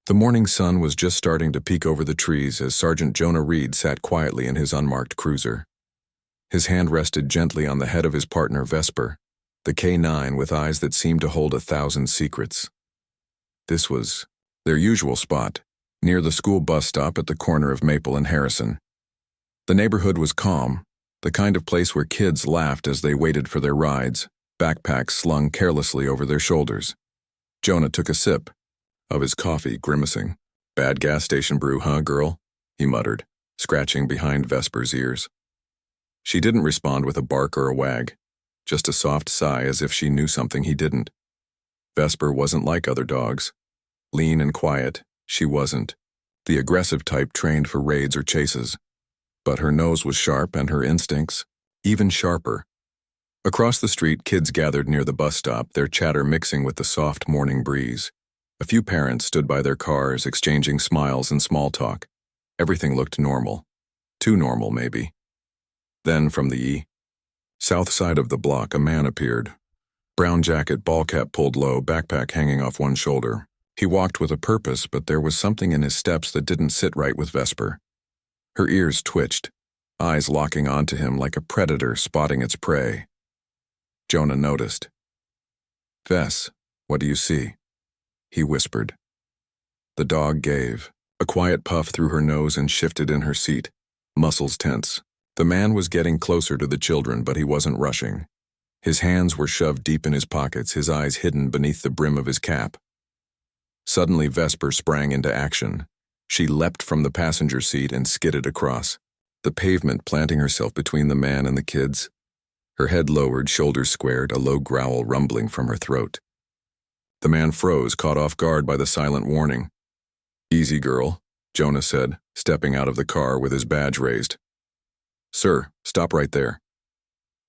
The morning sun was just starting to peek over the trees as Sergeant Jonah Reed sat quietly in his unmarked cruiser. His hand rested gently on the head of his partner Vesper, the K9 with eyes that seemed to hold 1,000 secrets. This was their usual spot, near the school bus stop at the corner of Maple and Harrison. The neighborhood was calm, the kind of place where kids laughed as they waited for their rides, backpacks slung carelessly over their shoulders. Jonah took a sip of his coffee, grimacing. "Bad gas station brew, huh, girl?" he muttered, scratching behind Vesper's ears. She didn't respond with a bark or a wag, just a soft sigh as if she knew something he didn't. Vesper wasn't like other dogs. Lean and quiet, she wasn't the aggressive type trained for raids or chases. But her nose was sharp and her instincts even sharper. Across the street, kids gathered near the bus stop, their chatter mixing with the soft morning breeze. A few parents stood by their cars, exchanging smiles and small talk. Everything looked normal. Too normal, maybe. Then, from the south side of the block, a man appeared. Brown jacket, ball cap pulled low, backpack hanging off one shoulder. He walked with a purpose, but there was something in his steps that didn't sit right with Vesper. Her ears twitched, eyes locking onto him like a predator spotting its prey. Jonah noticed. "Vess, what do you see?" he whispered. The dog gave a quiet puff through her nose and shifted in her seat, muscles tense. The man was getting closer to the children, but he wasn't rushing. His hands were shoved deep in his pockets, his eyes hidden beneath the brim of his cap. Suddenly, Vesper sprang into action. She leapt from the passenger seat and skidded across the pavement, planting herself between the man and the kids. Her head lowered, shoulders squared, a low growl rumbling from her throat. The man froze, caught off guard by the silent warning. "Easy, girl," Jonah said, stepping out of the car with his badge raised. "Sir, stop right there."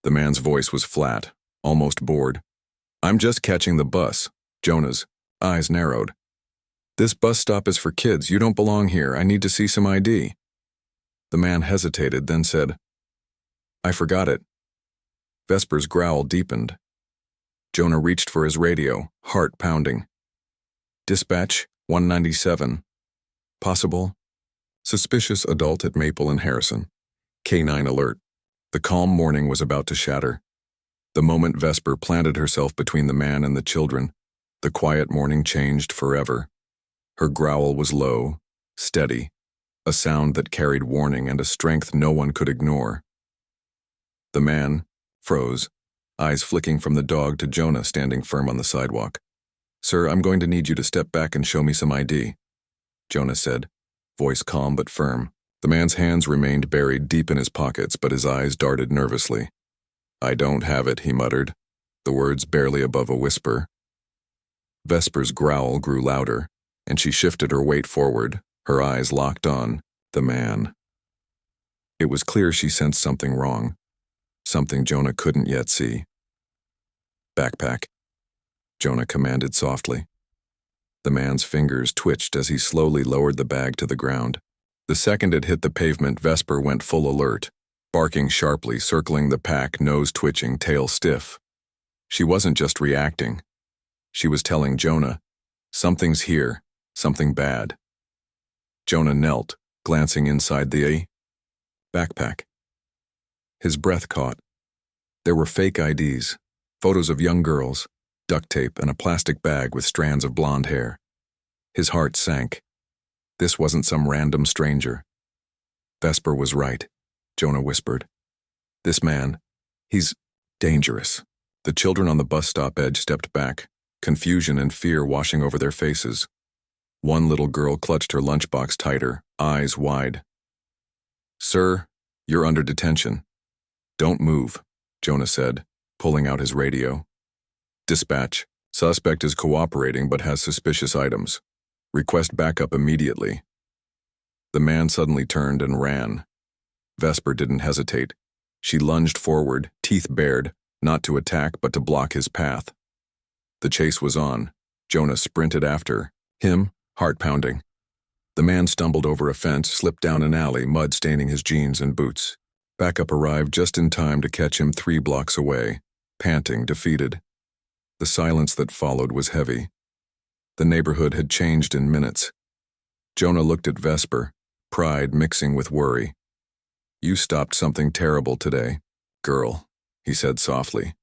The man's voice was flat, almost bored. "I'm just catching the bus." Jonah's eyes narrowed. "This bus stop is for kids. You don't belong here. I need to see some ID." The man hesitated, then said, "I forgot it." Vesper's growl deepened. Jonah reached for his radio, heart pounding. "Dispatch, 197. Possible. Suspicious adult at Maple and Harrison. K9 alert." The calm morning was about to shatter. The moment Vesper planted herself between the man and the children, the quiet morning changed forever. Her growl was low, steady, a sound that carried warning and a strength no one could ignore. The man froze, eyes flicking from the dog to Jonah standing firm on the sidewalk. "Sir, I'm going to need you to step back and show me some ID," Jonah said, voice calm but firm. The man's hands remained buried deep in his pockets, but his eyes darted nervously. "I don't have it," he muttered, the words barely above a whisper. Vesper's growl grew louder, and she shifted her weight forward, her eyes locked on the man. It was clear she sensed something wrong, something Jonah couldn't yet see. "Backpack," Jonah commanded softly. The man's fingers twitched as he slowly lowered the bag to the ground. The second it hit the pavement, Vesper went full alert, barking sharply, circling the pack, nose twitching, tail stiff. She wasn't just reacting. She was telling Jonah, "Something's here, something bad." Jonah knelt, glancing inside the backpack. His breath caught. There were fake IDs, photos of young girls, duct tape, and a plastic bag with strands of blonde hair. His heart sank. This wasn't some random stranger. Vesper was right, Jonah whispered. "This man, he's dangerous." The children on the bus stop edge stepped back, confusion and fear washing over their faces. One little girl clutched her lunchbox tighter, eyes wide. "Sir, you're under detention." "Don't move," Jonah said, pulling out his radio. "Dispatch, suspect is cooperating but has suspicious items. Request backup immediately." The man suddenly turned and ran. Vesper didn't hesitate. She lunged forward, teeth bared, not to attack but to block his path. The chase was on. Jonah sprinted after him, heart pounding. The man stumbled over a fence, slipped down an alley, mud staining his jeans and boots. Backup arrived just in time to catch him 3 blocks away, panting, defeated. The silence that followed was heavy. The neighborhood had changed in minutes. Jonah looked at Vesper, pride mixing with worry. You stopped something terrible today, girl, he said softly.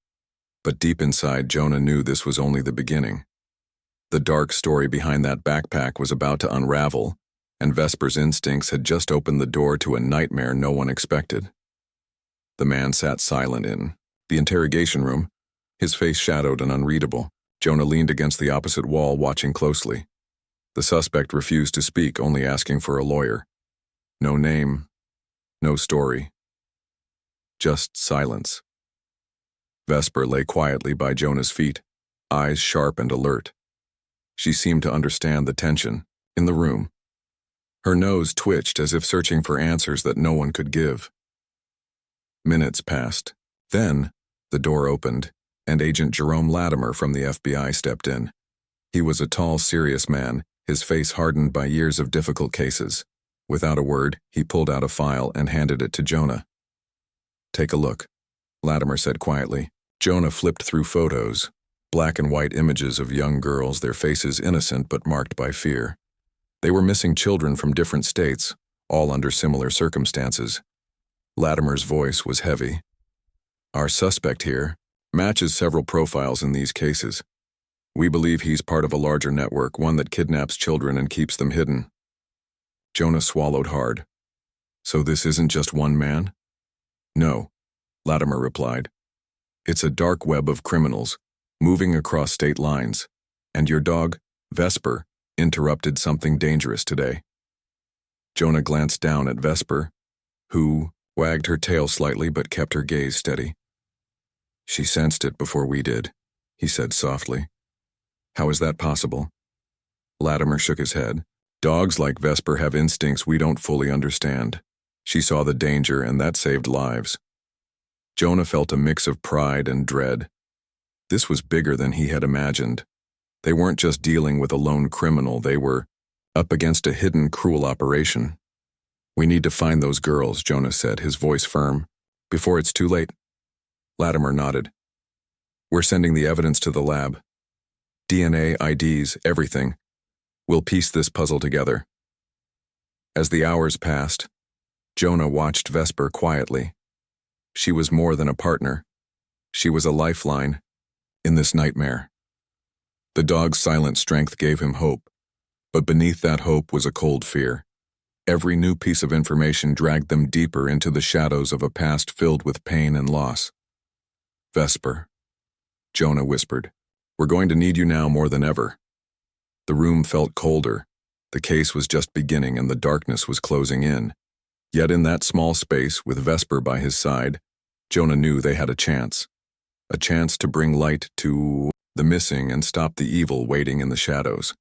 But deep inside, Jonah knew this was only the beginning. The dark story behind that backpack was about to unravel, and Vesper's instincts had just opened the door to a nightmare no one expected. The man sat silent in the interrogation room, his face shadowed and unreadable. Jonah leaned against the opposite wall, watching closely. The suspect refused to speak, only asking for a lawyer. No name, no story. Just silence. Vesper lay quietly by Jonah's feet, eyes sharp and alert. She seemed to understand the tension in the room. Her nose twitched as if searching for answers that no one could give. Minutes passed. Then, the door opened, and Agent Jerome Latimer from the FBI stepped in. He was a tall, serious man, his face hardened by years of difficult cases. Without a word, he pulled out a file and handed it to Jonah. Take a look, Latimer said quietly. Jonah flipped through photos, black and white images of young girls, their faces innocent but marked by fear. They were missing children from different states, all under similar circumstances. Latimer's voice was heavy. Our suspect here matches several profiles in these cases. We believe he's part of a larger network, one that kidnaps children and keeps them hidden. Jonah swallowed hard. So this isn't just one man? No, Latimer replied. It's a dark web of criminals, moving across state lines. And your dog, Vesper, interrupted something dangerous today. Jonah glanced down at Vesper, who wagged her tail slightly but kept her gaze steady. She sensed it before we did, he said softly. How is that possible? Latimer shook his head. Dogs like Vesper have instincts we don't fully understand. She saw the danger, and that saved lives. Jonah felt a mix of pride and dread. This was bigger than he had imagined. They weren't just dealing with a lone criminal, they were up against a hidden, cruel operation. We need to find those girls, Jonah said, his voice firm, before it's too late. Latimer nodded. We're sending the evidence to the lab. DNA, IDs, everything. We'll piece this puzzle together. As the hours passed, Jonah watched Vesper quietly. She was more than a partner. She was a lifeline in this nightmare. The dog's silent strength gave him hope, but beneath that hope was a cold fear. Every new piece of information dragged them deeper into the shadows of a past filled with pain and loss. Vesper, Jonah whispered, we're going to need you now more than ever. The room felt colder. The case was just beginning and the darkness was closing in. Yet in that small space, with Vesper by his side, Jonah knew they had a chance to bring light to the missing and stop the evil waiting in the shadows.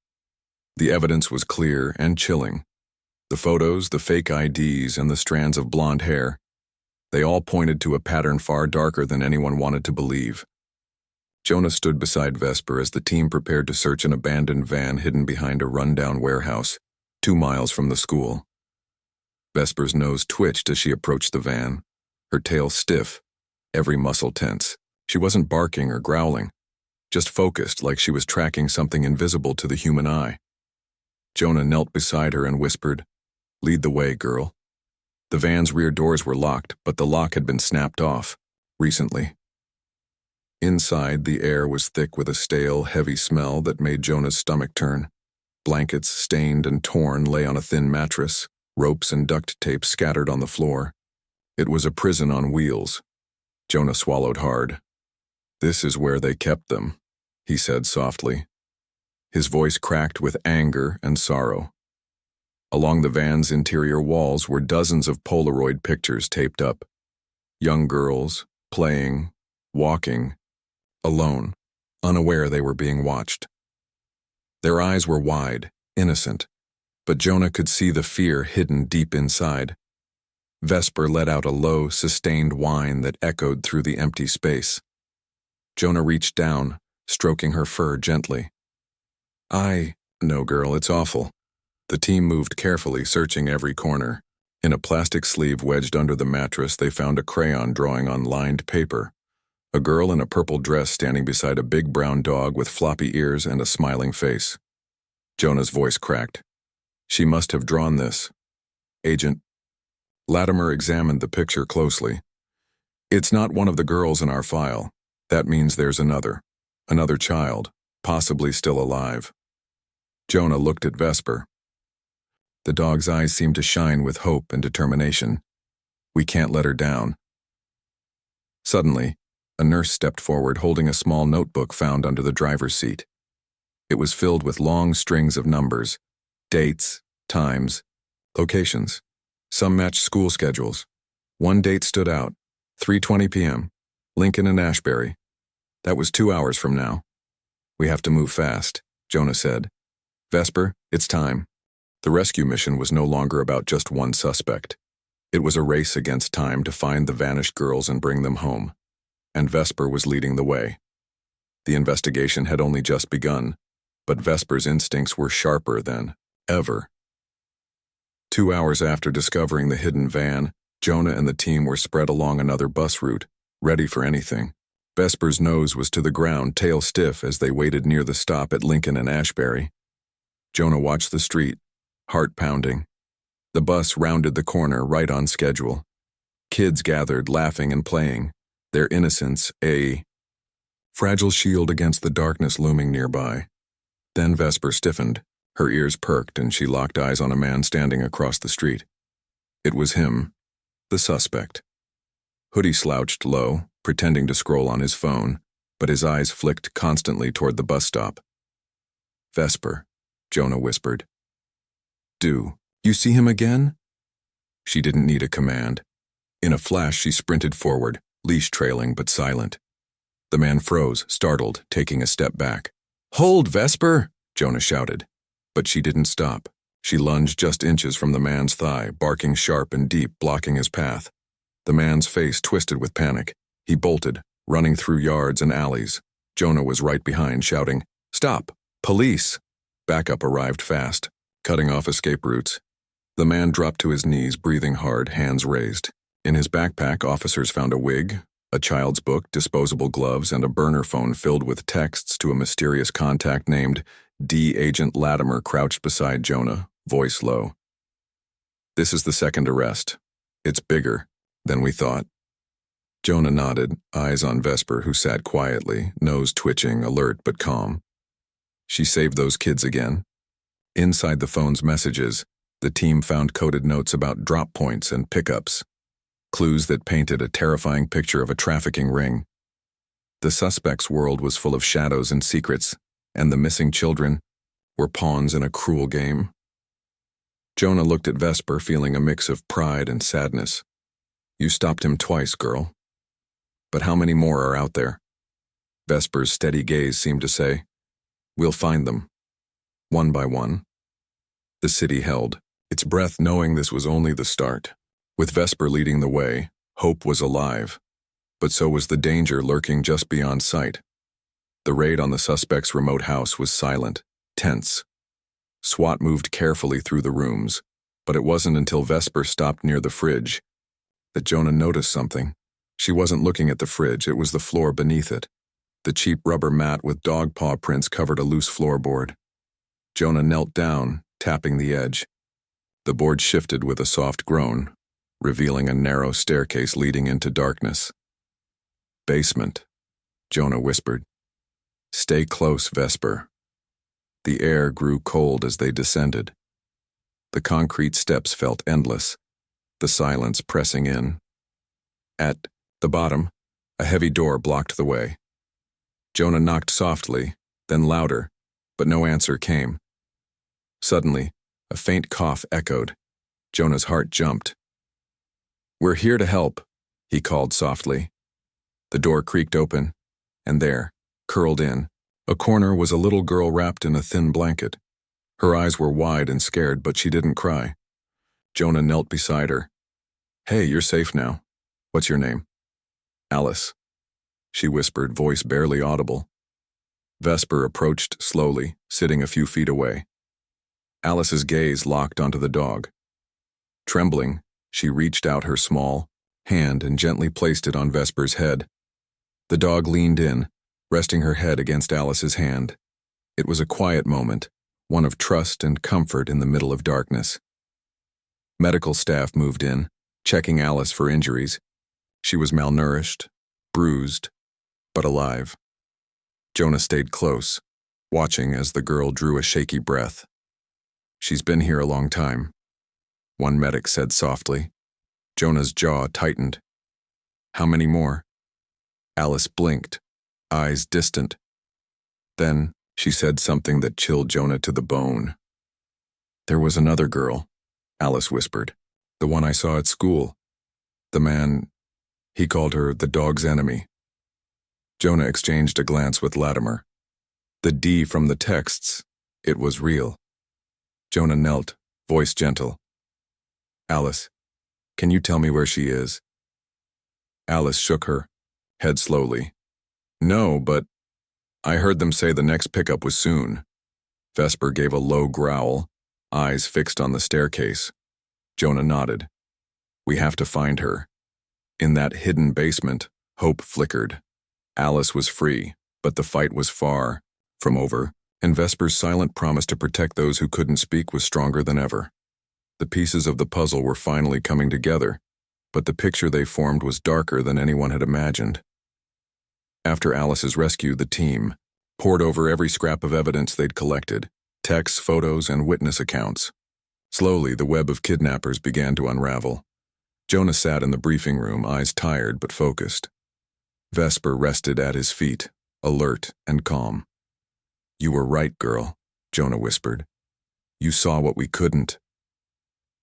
The evidence was clear and chilling. The photos, the fake IDs, and the strands of blonde hair, they all pointed to a pattern far darker than anyone wanted to believe. Jonah stood beside Vesper as the team prepared to search an abandoned van hidden behind a rundown warehouse, 2 miles from the school. Vesper's nose twitched as she approached the van, her tail stiff, every muscle tense. She wasn't barking or growling, just focused like she was tracking something invisible to the human eye. Jonah knelt beside her and whispered, "Lead the way, girl." The van's rear doors were locked, but the lock had been snapped off, recently. Inside, the air was thick with a stale, heavy smell that made Jonah's stomach turn. Blankets, stained and torn, lay on a thin mattress, ropes and duct tape scattered on the floor. It was a prison on wheels. Jonah swallowed hard. "This is where they kept them," he said softly. His voice cracked with anger and sorrow. Along the van's interior walls were dozens of Polaroid pictures taped up. Young girls, playing, walking, alone, unaware they were being watched. Their eyes were wide, innocent, but Jonah could see the fear hidden deep inside. Vesper let out a low, sustained whine that echoed through the empty space. Jonah reached down, stroking her fur gently. No, girl, it's awful." The team moved carefully, searching every corner. In a plastic sleeve wedged under the mattress, they found a crayon drawing on lined paper. A girl in a purple dress standing beside a big brown dog with floppy ears and a smiling face. Jonah's voice cracked. She must have drawn this. Agent Latimer examined the picture closely. It's not one of the girls in our file. That means there's another child, possibly still alive. Jonah looked at Vesper. The dog's eyes seemed to shine with hope and determination. We can't let her down. Suddenly, a nurse stepped forward holding a small notebook found under the driver's seat. It was filled with long strings of numbers, dates, times, locations. Some matched school schedules. One date stood out, 3:20 p.m., Lincoln and Ashbury. That was 2 hours from now. We have to move fast, Jonah said. Vesper, it's time. The rescue mission was no longer about just one suspect. It was a race against time to find the vanished girls and bring them home. And Vesper was leading the way. The investigation had only just begun, but Vesper's instincts were sharper than ever. 2 hours after discovering the hidden van, Jonah and the team were spread along another bus route, ready for anything. Vesper's nose was to the ground, tail stiff as they waited near the stop at Lincoln and Ashbury. Jonah watched the street, heart pounding. The bus rounded the corner right on schedule. Kids gathered, laughing and playing, their innocence a fragile shield against the darkness looming nearby. Then Vesper stiffened, her ears perked, and she locked eyes on a man standing across the street. It was him, the suspect. Hoodie slouched low, pretending to scroll on his phone, but his eyes flicked constantly toward the bus stop. Vesper, Jonah whispered. Do you see him again? She didn't need a command. In a flash, she sprinted forward, leash trailing but silent. The man froze, startled, taking a step back. Hold, Vesper, Jonah shouted. But she didn't stop. She lunged just inches from the man's thigh, barking sharp and deep, blocking his path. The man's face twisted with panic. He bolted, running through yards and alleys. Jonah was right behind, shouting, Stop! Police! Backup arrived fast, cutting off escape routes. The man dropped to his knees, breathing hard, hands raised. In his backpack, officers found a wig, a child's book, disposable gloves, and a burner phone filled with texts to a mysterious contact named D. Agent Latimer crouched beside Jonah, voice low. This is the second arrest. It's bigger than we thought. Jonah nodded, eyes on Vesper, who sat quietly, nose twitching, alert but calm. She saved those kids again. Inside the phone's messages, the team found coded notes about drop points and pickups, clues that painted a terrifying picture of a trafficking ring. The suspect's world was full of shadows and secrets, and the missing children were pawns in a cruel game. Jonah looked at Vesper, feeling a mix of pride and sadness. You stopped him twice, girl. But how many more are out there? Vesper's steady gaze seemed to say, We'll find them. One by one. The city held, its breath knowing this was only the start. With Vesper leading the way, hope was alive. But so was the danger lurking just beyond sight. The raid on the suspect's remote house was silent, tense. SWAT moved carefully through the rooms, but it wasn't until Vesper stopped near the fridge that Jonah noticed something. She wasn't looking at the fridge, it was the floor beneath it. The cheap rubber mat with dog paw prints covered a loose floorboard. Jonah knelt down, tapping the edge. The board shifted with a soft groan, revealing a narrow staircase leading into darkness. Basement, Jonah whispered. Stay close, Vesper. The air grew cold as they descended. The concrete steps felt endless, the silence pressing in. At the bottom, a heavy door blocked the way. Jonah knocked softly, then louder, but no answer came. Suddenly, a faint cough echoed. Jonah's heart jumped. We're here to help, he called softly. The door creaked open, and there, curled in, a corner was a little girl wrapped in a thin blanket. Her eyes were wide and scared, but she didn't cry. Jonah knelt beside her. Hey, you're safe now. What's your name? Alice, she whispered, voice barely audible. Vesper approached slowly, sitting a few feet away. Alice's gaze locked onto the dog. Trembling, she reached out her small hand and gently placed it on Vesper's head. The dog leaned in, resting her head against Alice's hand. It was a quiet moment, one of trust and comfort in the middle of darkness. Medical staff moved in, checking Alice for injuries. She was malnourished, bruised, but alive. Jonah stayed close, watching as the girl drew a shaky breath. "She's been here a long time," one medic said softly. Jonah's jaw tightened. "How many more?" Alice blinked, eyes distant. Then she said something that chilled Jonah to the bone. "There was another girl," Alice whispered. "The one I saw at school. The man, he called her the dog's enemy." Jonah exchanged a glance with Latimer. The D from the texts, it was real. Jonah knelt, voice gentle. "Alice, can you tell me where she is?" Alice shook her head slowly. "No, but I heard them say the next pickup was soon." Vesper gave a low growl, eyes fixed on the staircase. Jonah nodded. "We have to find her." In that hidden basement, hope flickered. Alice was free, but the fight was far from over, and Vesper's silent promise to protect those who couldn't speak was stronger than ever. The pieces of the puzzle were finally coming together, but the picture they formed was darker than anyone had imagined. After Alice's rescue, the team pored over every scrap of evidence they'd collected, texts, photos, and witness accounts. Slowly, the web of kidnappers began to unravel. Jonah sat in the briefing room, eyes tired but focused. Vesper rested at his feet, alert and calm. "You were right, girl," Jonah whispered. "You saw what we couldn't."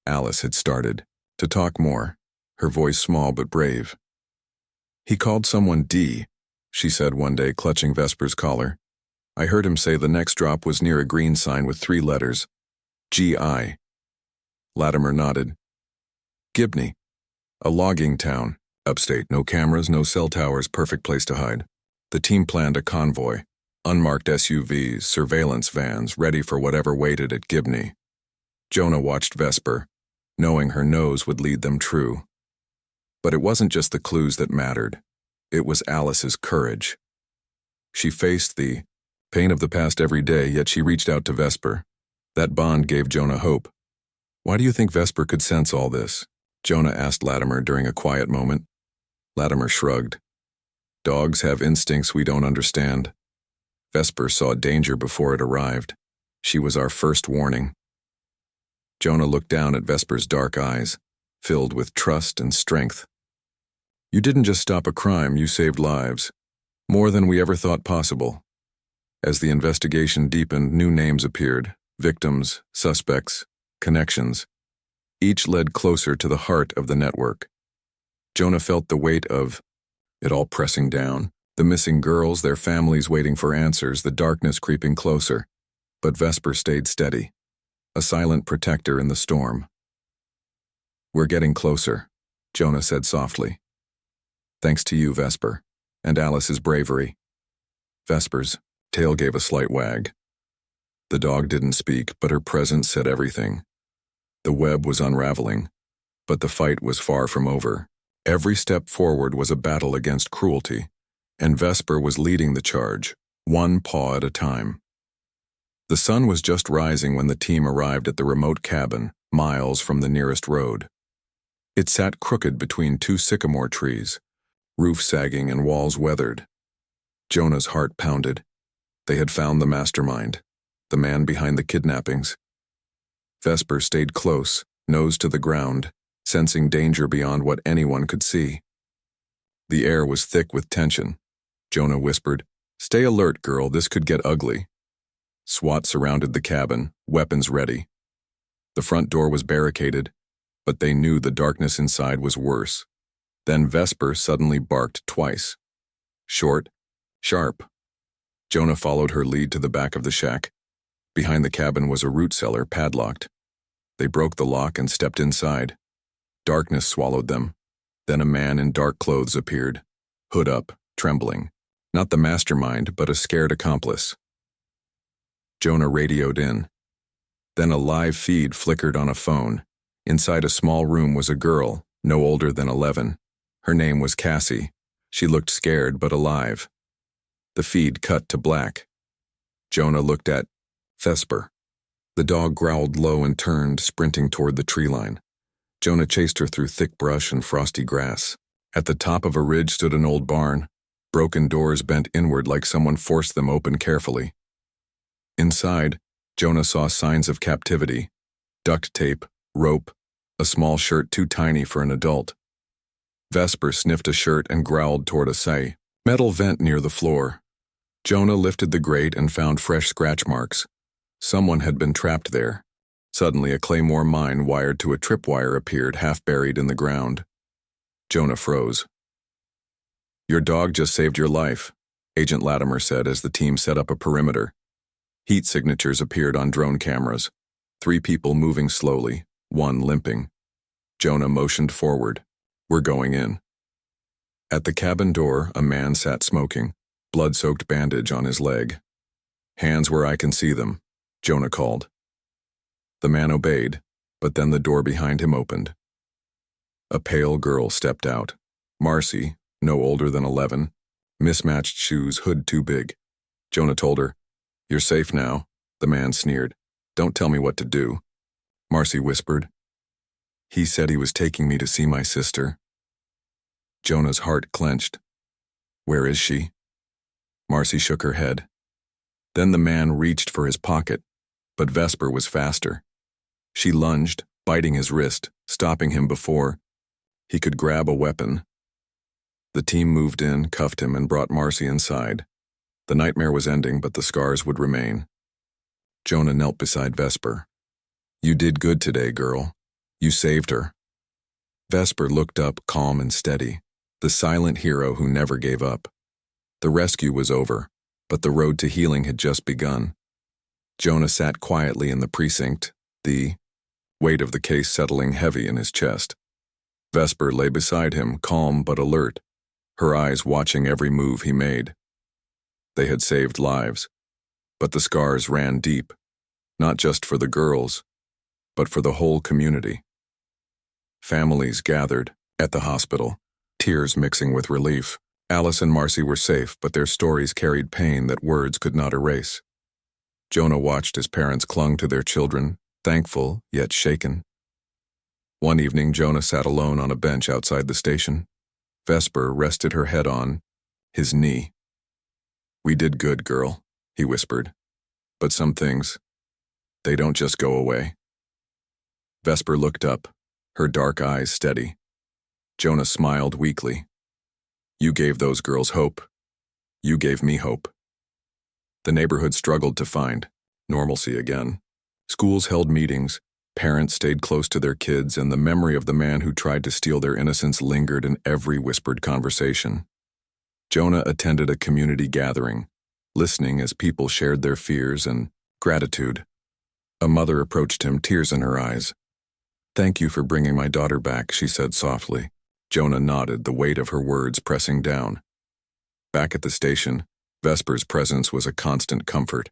Alice had started to talk more, her voice small but brave. "He called someone D," she said one day, clutching Vesper's collar. "I heard him say the next drop was near a green sign with 3 letters. G.I. Latimer nodded. "Gibney. A logging town, upstate, no cameras, no cell towers, perfect place to hide. The team planned a convoy, unmarked SUVs, surveillance vans, ready for whatever waited at Gibney." Jonah watched Vesper, knowing her nose would lead them true. But it wasn't just the clues that mattered. It was Alice's courage. She faced the pain of the past every day, yet she reached out to Vesper. That bond gave Jonah hope. "Why do you think Vesper could sense all this?" Jonah asked Latimer during a quiet moment. Latimer shrugged. "Dogs have instincts we don't understand. Vesper saw danger before it arrived. She was our first warning." Jonah looked down at Vesper's dark eyes, filled with trust and strength. "You didn't just stop a crime, you saved lives. More than we ever thought possible." As the investigation deepened, new names appeared, victims, suspects, connections. Each led closer to the heart of the network. Jonah felt the weight of it all pressing down, the missing girls, their families waiting for answers, the darkness creeping closer. But Vesper stayed steady, a silent protector in the storm. "We're getting closer," Jonah said softly. "Thanks to you, Vesper, and Alice's bravery." Vesper's tail gave a slight wag. The dog didn't speak, but her presence said everything. The web was unraveling, but the fight was far from over. Every step forward was a battle against cruelty, and Vesper was leading the charge, one paw at a time. The sun was just rising when the team arrived at the remote cabin, miles from the nearest road. It sat crooked between 2 sycamore trees, roof sagging and walls weathered. Jonah's heart pounded. They had found the mastermind, the man behind the kidnappings. Vesper stayed close, nose to the ground, sensing danger beyond what anyone could see. The air was thick with tension. Jonah whispered, "Stay alert, girl, this could get ugly." SWAT surrounded the cabin, weapons ready. The front door was barricaded, but they knew the darkness inside was worse. Then Vesper suddenly barked twice. Short, sharp. Jonah followed her lead to the back of the shack. Behind the cabin was a root cellar, padlocked. They broke the lock and stepped inside. Darkness swallowed them. Then a man in dark clothes appeared, hood up, trembling. Not the mastermind, but a scared accomplice. Jonah radioed in. Then a live feed flickered on a phone. Inside a small room was a girl, no older than 11. Her name was Cassie. She looked scared but alive. The feed cut to black. Jonah looked at Vesper. The dog growled low and turned, sprinting toward the tree line. Jonah chased her through thick brush and frosty grass. At the top of a ridge stood an old barn. Broken doors bent inward like someone forced them open carefully. Inside, Jonah saw signs of captivity: duct tape, rope, a small shirt too tiny for an adult. Vesper sniffed a shirt and growled toward a metal vent near the floor. Jonah lifted the grate and found fresh scratch marks. Someone had been trapped there. Suddenly, a claymore mine wired to a tripwire appeared, half buried in the ground. Jonah froze. "Your dog just saved your life," Agent Latimer said as the team set up a perimeter. Heat signatures appeared on drone cameras. 3 people moving slowly, 1 limping. Jonah motioned forward. "We're going in." At the cabin door, a man sat smoking, blood-soaked bandage on his leg. "Hands where I can see them," Jonah called. The man obeyed, but then the door behind him opened. A pale girl stepped out. Marcy, no older than 11, mismatched shoes, hood too big. Jonah told her, "You're safe now," the man sneered. "Don't tell me what to do," Marcy whispered. "He said he was taking me to see my sister." Jonah's heart clenched. "Where is she?" Marcy shook her head. Then the man reached for his pocket, but Vesper was faster. She lunged, biting his wrist, stopping him before he could grab a weapon. The team moved in, cuffed him, and brought Marcy inside. The nightmare was ending, but the scars would remain. Jonah knelt beside Vesper. "You did good today, girl. You saved her." Vesper looked up, calm and steady, the silent hero who never gave up. The rescue was over, but the road to healing had just begun. Jonah sat quietly in the precinct, the weight of the case settling heavy in his chest. Vesper lay beside him, calm but alert, her eyes watching every move he made. They had saved lives, but the scars ran deep, not just for the girls, but for the whole community. Families gathered at the hospital, tears mixing with relief. Alice and Marcy were safe, but their stories carried pain that words could not erase. Jonah watched as parents clung to their children, thankful yet shaken. One evening, Jonah sat alone on a bench outside the station. Vesper rested her head on his knee. "We did good, girl," he whispered. "But some things, they don't just go away." Vesper looked up, her dark eyes steady. Jonah smiled weakly. "You gave those girls hope. You gave me hope." The neighborhood struggled to find normalcy again. Schools held meetings, parents stayed close to their kids, and the memory of the man who tried to steal their innocence lingered in every whispered conversation. Jonah attended a community gathering, listening as people shared their fears and gratitude. A mother approached him, tears in her eyes. "Thank you for bringing my daughter back," she said softly. Jonah nodded, the weight of her words pressing down. Back at the station, Vesper's presence was a constant comfort.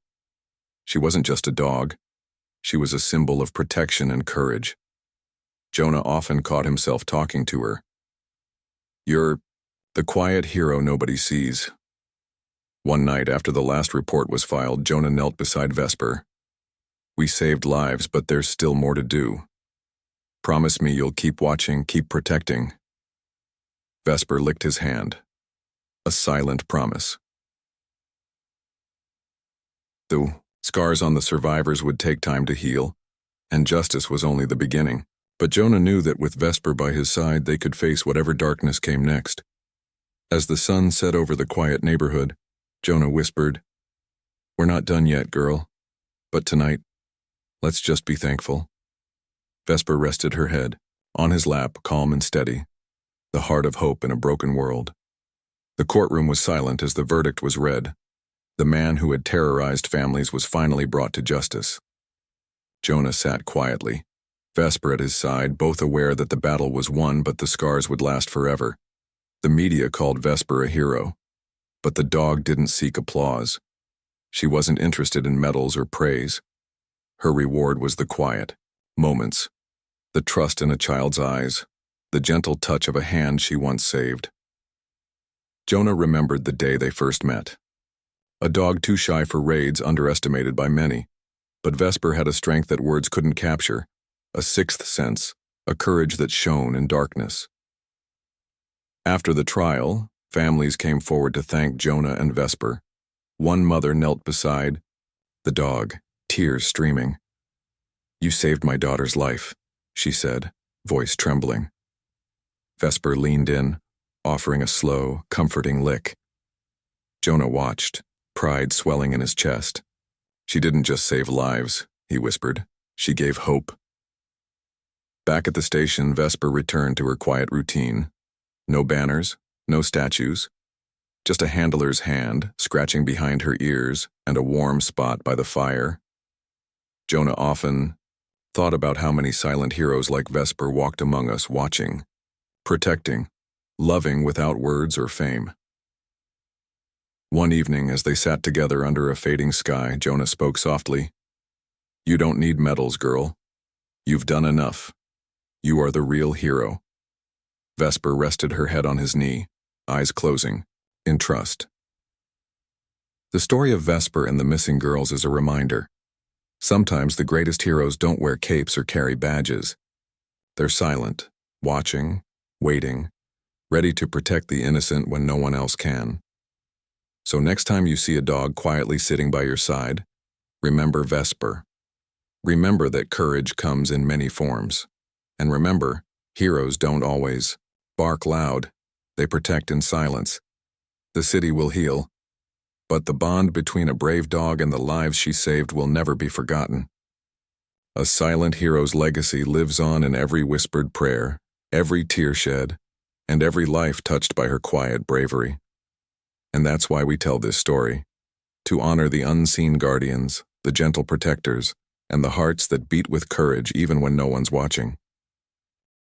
She wasn't just a dog. She was a symbol of protection and courage. Jonah often caught himself talking to her. "You're the quiet hero nobody sees." One night after the last report was filed, Jonah knelt beside Vesper. "We saved lives, but there's still more to do. Promise me you'll keep watching, keep protecting." Vesper licked his hand. A silent promise. The scars on the survivors would take time to heal, and justice was only the beginning. But Jonah knew that with Vesper by his side, they could face whatever darkness came next. As the sun set over the quiet neighborhood, Jonah whispered, "We're not done yet, girl. But tonight, let's just be thankful." Vesper rested her head on his lap, calm and steady, the heart of hope in a broken world. The courtroom was silent as the verdict was read. The man who had terrorized families was finally brought to justice. Jonah sat quietly, Vesper at his side, both aware that the battle was won, but the scars would last forever. The media called Vesper a hero, but the dog didn't seek applause. She wasn't interested in medals or praise. Her reward was the quiet moments, the trust in a child's eyes, the gentle touch of a hand she once saved. Jonah remembered the day they first met. A dog too shy for raids, underestimated by many. But Vesper had a strength that words couldn't capture, a sixth sense, a courage that shone in darkness. After the trial, families came forward to thank Jonah and Vesper. One mother knelt beside the dog, tears streaming. "You saved my daughter's life," she said, voice trembling. Vesper leaned in, offering a slow, comforting lick. Jonah watched, pride swelling in his chest. "She didn't just save lives," he whispered. "She gave hope." Back at the station, Vesper returned to her quiet routine. No banners, no statues, just a handler's hand scratching behind her ears and a warm spot by the fire. Jonah often thought about how many silent heroes like Vesper walked among us, watching, protecting, loving without words or fame. One evening, as they sat together under a fading sky, Jonah spoke softly. "You don't need medals, girl. You've done enough. You are the real hero." Vesper rested her head on his knee, eyes closing, in trust. The story of Vesper and the missing girls is a reminder. Sometimes the greatest heroes don't wear capes or carry badges. They're silent, watching, waiting, ready to protect the innocent when no one else can. So next time you see a dog quietly sitting by your side, remember Vesper. Remember that courage comes in many forms. And remember, heroes don't always bark loud. They protect in silence. The city will heal, but the bond between a brave dog and the lives she saved will never be forgotten. A silent hero's legacy lives on in every whispered prayer, every tear shed, and every life touched by her quiet bravery. And that's why we tell this story, to honor the unseen guardians, the gentle protectors, and the hearts that beat with courage even when no one's watching.